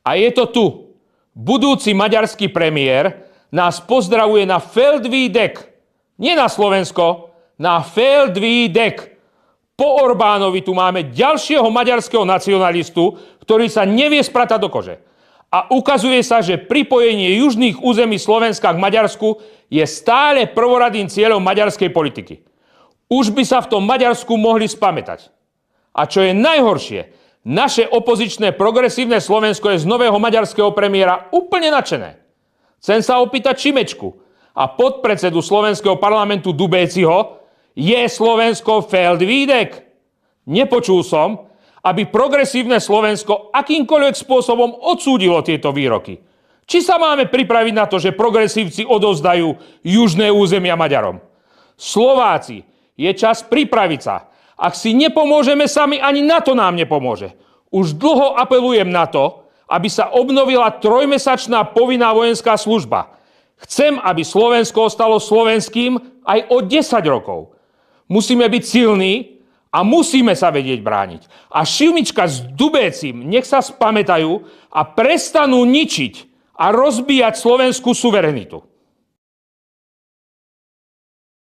A je to tu. Budúci maďarský premiér nás pozdravuje na Feldwiedek. Nie na Slovensko, na Feldwiedek. Po Orbánovi tu máme ďalšieho maďarského nacionalistu, ktorý sa nevie spratať do kože. A ukazuje sa, že pripojenie južných území Slovenska k Maďarsku je stále prvoradým cieľom maďarskej politiky. Už by sa v tom Maďarsku mohli spamätať. A čo je najhoršie, naše opozičné progresívne Slovensko je z nového maďarského premiéra úplne nadšené. Chcem sa opýtať Šimečku a podpredsedu slovenského parlamentu Dubéciho, je Slovensko Feldwiedek? Nepočul som, aby progresívne Slovensko akýmkoľvek spôsobom odsúdilo tieto výroky. Či sa máme pripraviť na to, že progresívci odovzdajú južné územia Maďarom? Slováci, je čas pripraviť sa. Ak si nepomôžeme sami, ani NATO nám nepomôže. Už dlho apelujem na to, aby sa obnovila 3-mesačná povinná vojenská služba. Chcem, aby Slovensko ostalo slovenským aj o 10 rokov. Musíme byť silní a musíme sa vedieť brániť. A Šimička s Dubécim nech sa spamätajú a prestanú ničiť a rozbíjať slovenskú suverenitu.